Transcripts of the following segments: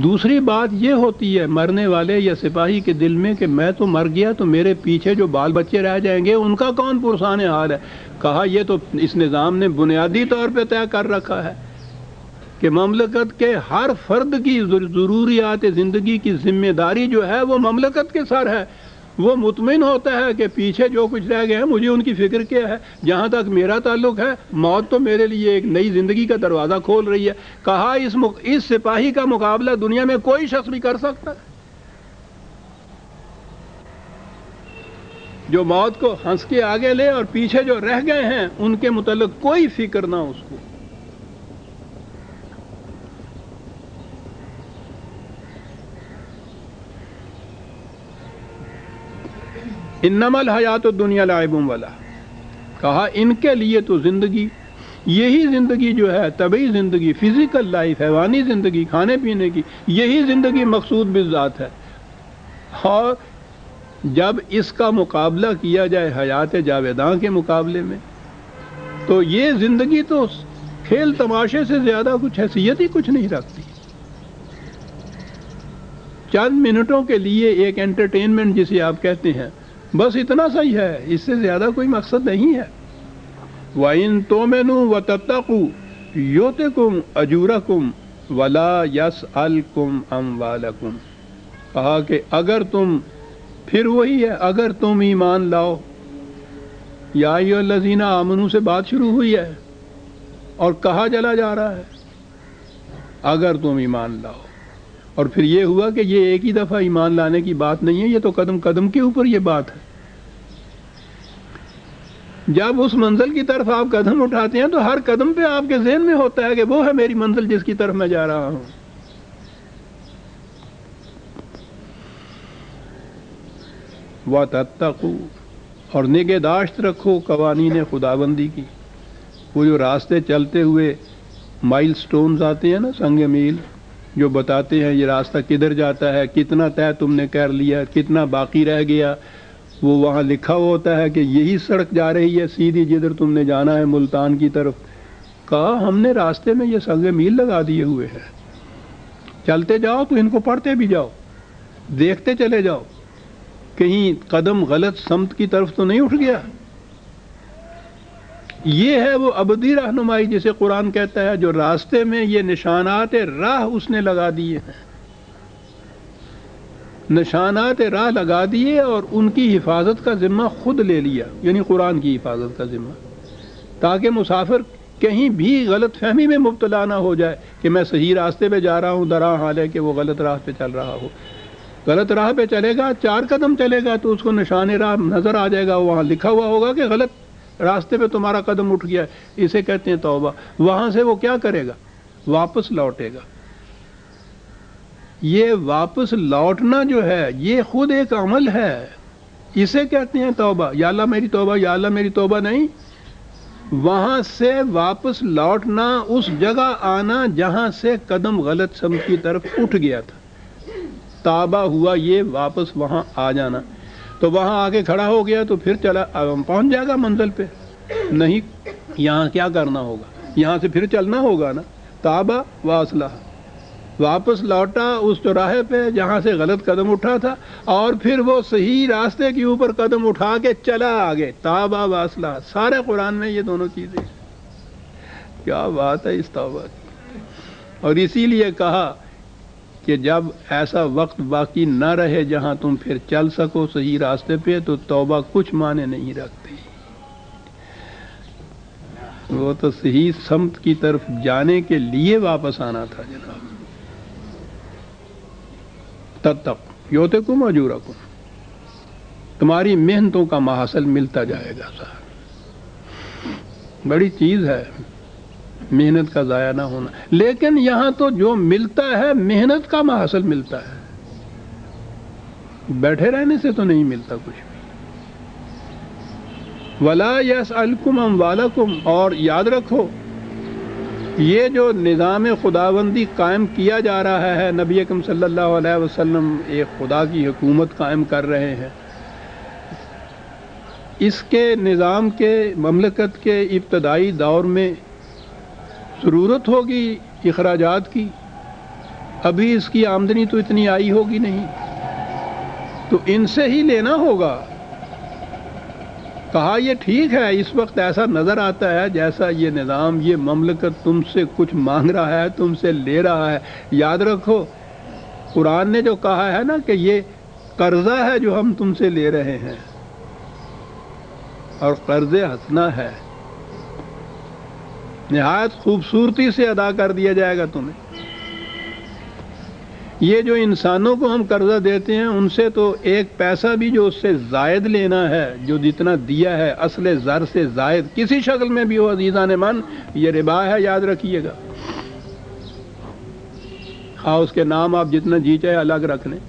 دوسری بات یہ ہوتی ہے مرنے والے یا سپاہی کے دل میں کہ میں تو مر گیا تو میرے پیچھے جو بال بچے رہ جائیں گے ان کا کون پرسان حال ہے. کہا یہ تو اس نظام نے بنیادی طور پہ طے کر رکھا ہے کہ مملکت کے ہر فرد کی ضروریات زندگی کی ذمہ داری جو ہے وہ مملکت کے سر ہے. وہ مطمئن ہوتا ہے کہ پیچھے جو کچھ رہ گئے ہیں مجھے ان کی فکر کیا ہے. جہاں تک میرا تعلق ہے موت تو میرے لیے ایک نئی زندگی کا دروازہ کھول رہی ہے. کہا اس سپاہی کا مقابلہ دنیا میں کوئی شخص بھی کر سکتا ہے جو موت کو ہنس کے آگے لے اور پیچھے جو رہ گئے ہیں ان کے متعلق کوئی فکر نہ اس کو. انما الحیات الدنیا لعب ولا. کہا ان کے لیے تو زندگی یہی زندگی جو ہے طبعی زندگی فزیکل لائف حیوانی زندگی کھانے پینے کی یہی زندگی مقصود بالذات ہے. اور جب اس کا مقابلہ کیا جائے حیات جاویداں کے مقابلے میں تو یہ زندگی تو کھیل تماشے سے زیادہ کچھ حیثیت ہی کچھ نہیں رکھتی. چند منٹوں کے لیے ایک انٹرٹینمنٹ جسے آپ کہتے ہیں بس اتنا صحیح ہے اس سے زیادہ کوئی مقصد نہیں ہے. وَإِن تُؤْمِنُوا وَتَتَّقُوا يُؤْتِكُمْ أَجُورَكُمْ وَلَا يَسْأَلْكُمْ أَمْوَالَكُمْ. کہا کہ اگر تم پھر وہی ہے اگر تم ایمان لاؤ. یا ایھا الذین آمنوا سے بات شروع ہوئی ہے اور کہا چلا جا رہا ہے اگر تم ایمان لاؤ. اور پھر یہ ہوا کہ یہ ایک ہی دفعہ ایمان لانے کی بات نہیں ہے یہ تو قدم قدم کے اوپر یہ بات ہے. جب اس منزل کی طرف آپ قدم اٹھاتے ہیں تو ہر قدم پہ آپ کے ذہن میں ہوتا ہے کہ وہ ہے میری منزل جس کی طرف میں جا رہا ہوں. وَتَتَّقُوا اور نگہداشت رکھو قوانین خداوندی کی. وہ جو راستے چلتے ہوئے مائل سٹونز آتے ہیں نا سنگ میل جو بتاتے ہیں یہ راستہ کدھر جاتا ہے کتنا طے تم نے کر لیا کتنا باقی رہ گیا وہ وہاں لکھا ہوا ہوتا ہے کہ یہی سڑک جا رہی ہے سیدھی جدھر تم نے جانا ہے ملتان کی طرف. کہا ہم نے راستے میں یہ سنگ میل لگا دیے ہوئے ہیں چلتے جاؤ تو ان کو پڑھتے بھی جاؤ دیکھتے چلے جاؤ کہیں قدم غلط سمت کی طرف تو نہیں اٹھ گیا. یہ ہے وہ ابدی رہنمائی جسے قرآن کہتا ہے جو راستے میں یہ نشانات راہ اس نے لگا دیے ہیں. نشانات راہ لگا دیے اور ان کی حفاظت کا ذمہ خود لے لیا یعنی قرآن کی حفاظت کا ذمہ تاکہ مسافر کہیں بھی غلط فہمی میں مبتلا نہ ہو جائے کہ میں صحیح راستے پہ جا رہا ہوں درا حال ہے کہ وہ غلط راہ پہ چل رہا ہو. غلط راہ پہ چلے گا 4 قدم چلے گا تو اس کو نشان راہ نظر آ جائے گا وہاں لکھا ہوا ہوگا کہ غلط راستے پہ تمہارا قدم اٹھ گیا ہے اسے کہتے ہیں توبہ. وہاں سے وہ کیا کرے گا واپس لوٹے گا. یہ واپس لوٹنا جو ہے یہ خود ایک عمل ہے اسے کہتے ہیں توبہ. یا اللہ میری توبہ یا اللہ میری توبہ نہیں وہاں سے واپس لوٹنا اس جگہ آنا جہاں سے قدم غلط سمت کی طرف اٹھ گیا تھا. توبہ ہوا یہ واپس وہاں آ جانا. تو وہاں آ کے کھڑا ہو گیا تو پھر چلا پہنچ جائے گا منزل پہ. نہیں یہاں کیا کرنا ہوگا یہاں سے پھر چلنا ہوگا نا. توبہ واصلح واپس لوٹا اس چوراہے پہ جہاں سے غلط قدم اٹھا تھا اور پھر وہ صحیح راستے کے اوپر قدم اٹھا کے چلا آگے. توبہ واصلح سارے قرآن میں یہ دونوں چیزیں. کیا بات ہے اس توبہ کی. اور اسی لیے کہا کہ جب ایسا وقت باقی نہ رہے جہاں تم پھر چل سکو صحیح راستے پہ تو توبہ کچھ معنی نہیں رکھتی. وہ تو صحیح سمت کی طرف جانے کے لیے واپس آنا تھا جناب. تتقوا یؤتکم اجورکم تمہاری محنتوں کا محصل ملتا جائے گا. صاحب بڑی چیز ہے محنت کا ضائع نہ ہونا. لیکن یہاں تو جو ملتا ہے محنت کا محصل ملتا ہے بیٹھے رہنے سے تو نہیں ملتا کچھ بھی. ولا یسألکم اموالکم اور یاد رکھو یہ جو نظام خداوندی قائم کیا جا رہا ہے نبی اکرم صلی اللہ علیہ وسلم ایک خدا کی حکومت قائم کر رہے ہیں. اس کے نظام کے مملکت کے ابتدائی دور میں ضرورت ہوگی اخراجات کی ابھی اس کی آمدنی تو اتنی آئی ہوگی نہیں، تو ان سے ہی لینا ہوگا۔ کہا یہ ٹھیک ہے، اس وقت ایسا نظر آتا ہے جیسا یہ نظام، یہ مملکت تم سے کچھ مانگ رہا ہے، تم سے لے رہا ہے۔ یاد رکھو قرآن نے جو کہا ہے نا کہ یہ قرضہ ہے جو ہم تم سے لے رہے ہیں، اور قرض حسنہ ہے، نہایت خوبصورتی سے ادا کر دیا جائے گا تمہیں۔ یہ جو انسانوں کو ہم قرضہ دیتے ہیں ان سے تو ایک پیسہ بھی جو اس سے زائد لینا ہے، جو جتنا دیا ہے اصل زر سے زائد کسی شکل میں بھی ہو، عزیزان من، یہ ربا ہے، یاد رکھیے گا۔ ہاں اس کے نام آپ جتنا جی چاہے الگ رکھ لیں،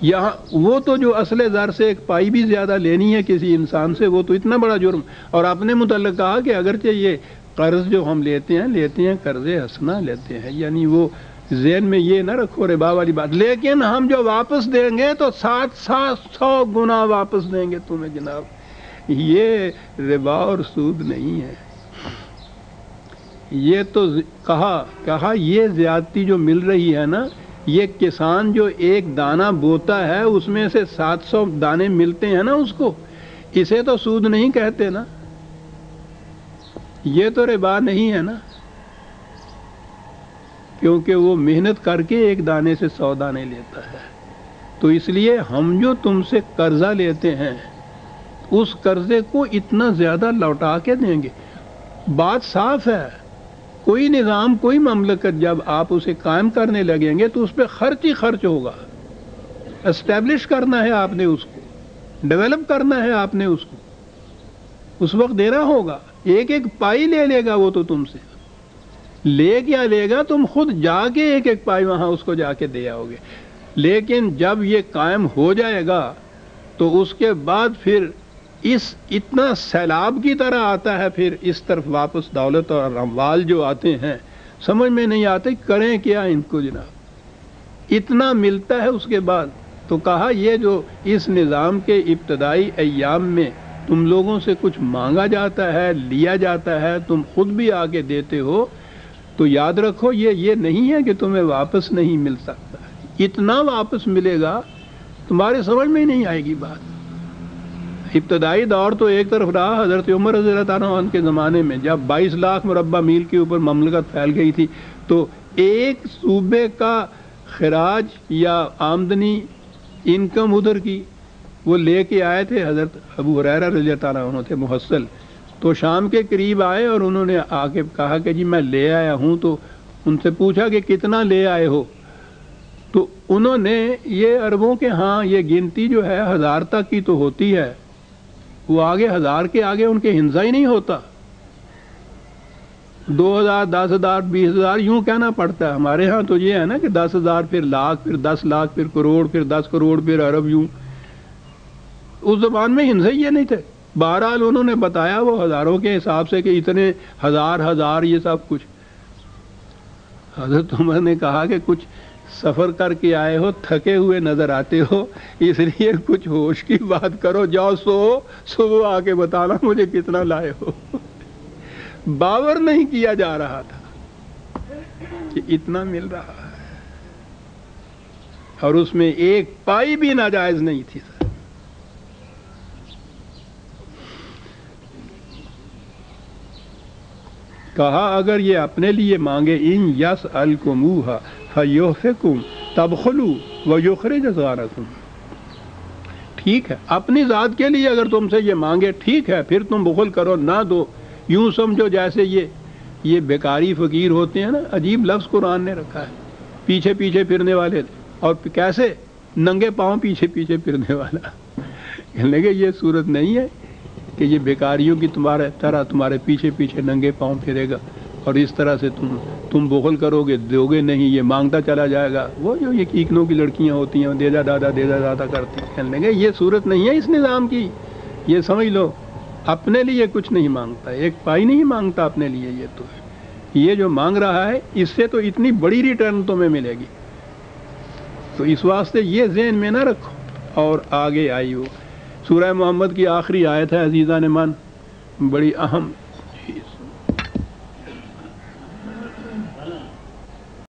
یہاں وہ تو جو اصل زر سے ایک پائی بھی زیادہ لینی ہے کسی انسان سے، وہ تو اتنا بڑا جرم۔ اور اپنے متعلق کہا کہ اگرچہ یہ قرض جو ہم لیتے ہیں قرض حسنہ لیتے ہیں، یعنی وہ ذہن میں یہ نہ رکھو ربا والی بات، لیکن ہم جو واپس دیں گے تو 700 گنا واپس دیں گے تمہیں جناب۔ یہ ربا اور سود نہیں ہے، یہ تو کہا یہ زیادتی جو مل رہی ہے نا، یہ کسان جو ایک دانہ بوتا ہے اس میں سے 700 دانے ملتے ہیں نا اس کو، اسے تو سود نہیں کہتے نا، یہ تو ربا نہیں ہے نا، کیونکہ وہ محنت کر کے ایک دانے سے 100 دانے لیتا ہے۔ تو اس لیے ہم جو تم سے قرضہ لیتے ہیں اس قرضے کو اتنا زیادہ لوٹا کے دیں گے۔ بات صاف ہے، کوئی نظام، کوئی مملکت جب آپ اسے قائم کرنے لگیں گے تو اس پہ خرچ ہی خرچ ہوگا۔ اسٹیبلش کرنا ہے آپ نے، اس کو ڈیولپ کرنا ہے آپ نے، اس کو اس وقت دینا ہوگا۔ ایک ایک پائی لے لے گا وہ تو تم سے، لے کیا لے گا، تم خود جا کے ایک ایک پائی وہاں اس کو جا کے دے آؤ گے۔ لیکن جب یہ قائم ہو جائے گا تو اس کے بعد پھر اتنا سیلاب کی طرح آتا ہے پھر اس طرف واپس دولت اور اموال جو آتے ہیں، سمجھ میں نہیں آتے کریں کیا ان کو جناب، اتنا ملتا ہے اس کے بعد۔ تو کہا یہ جو اس نظام کے ابتدائی ایام میں تم لوگوں سے کچھ مانگا جاتا ہے، لیا جاتا ہے، تم خود بھی آگے دیتے ہو، تو یاد رکھو یہ نہیں ہے کہ تمہیں واپس نہیں مل سکتا، اتنا واپس ملے گا تمہارے سمجھ میں ہی نہیں آئے گی بات۔ ابتدائی دور تو ایک طرف رہا حضرت عمر رضی اللہ تعالیٰ عنہ کے زمانے میں، جب 22 لاکھ مربع میل کے اوپر مملکت پھیل گئی تھی، تو ایک صوبے کا خراج یا آمدنی، انکم ادھر کی وہ لے کے آئے تھے، حضرت ابو ہریرہ رضی اللہ تعالیٰ عنہ تھے محصل، تو شام کے قریب آئے اور انہوں نے آ کے کہا کہ جی میں لے آیا ہوں، تو ان سے پوچھا کہ کتنا لے آئے ہو، تو انہوں نے یہ عربوں کے ہاں یہ گنتی جو ہے 1000 تک کی تو ہوتی ہے، وہ آگے 1000 کے آگے ان کے ہنزا ہی نہیں ہوتا، 2000 10,000 20,000 یوں کہنا پڑتا ہے۔ ہمارے ہاں تو یہ ہے نا کہ 10,000 پھر لاکھ پھر 10 لاکھ پھر کروڑ پھر 10 کروڑ پھر ارب، یوں اس زبان میں ہنزا ہی یہ نہیں تھے۔ بہرحال انہوں نے بتایا وہ ہزاروں کے حساب سے کہ اتنے ہزار یہ سب کچھ۔ حضرت عمر نے کہا کہ کچھ سفر کر کے آئے ہو، تھکے ہوئے نظر آتے ہو، اس لیے کچھ ہوش کی بات کرو، جاؤ صبح آ کے بتانا مجھے کتنا لائے ہو۔ باور نہیں کیا جا رہا تھا کہ اتنا مل رہا ہے، اور اس میں ایک پائی بھی ناجائز نہیں تھی۔ کہا اگر یہ اپنے لیے مانگے، ان یسألکموہا فیحفکم تبخلوا ویخرج اضغانکم، ٹھیک ہے اپنی ذات کے لیے اگر تم سے یہ مانگے ٹھیک ہے، پھر تم بخل کرو نہ دو، یوں سمجھو جیسے یہ بیکاری فقیر ہوتے ہیں نا، عجیب لفظ قرآن نے رکھا ہے، پیچھے پیچھے پھرنے والے، اور کیسے ننگے پاؤں پیچھے پیچھے پھرنے والا۔ کہنے لگے یہ صورت نہیں ہے کہ یہ بیکاریوں کی تمہارے پیچھے پیچھے ننگے پاؤں پھرے گا اور اس طرح سے تم بخل کرو گے، دو گے نہیں، یہ مانگتا چلا جائے گا۔ وہ جو یہ کیکنوں کی لڑکیاں ہوتی ہیں، دے جا دادا کرتی ہیں، کہنے لگے یہ صورت نہیں ہے اس نظام کی، یہ سمجھ لو اپنے لیے کچھ نہیں مانگتا، ایک پائی نہیں مانگتا اپنے لیے، یہ تو ہے، یہ جو مانگ رہا ہے اس سے تو اتنی بڑی ریٹرن تمہیں ملے گی۔ تو اس واسطے یہ ذہن میں نہ رکھو۔ اور آگے آئی وہ سورہ محمد کی آخری آیت ہے عزیزان من، بڑی اہم چیز۔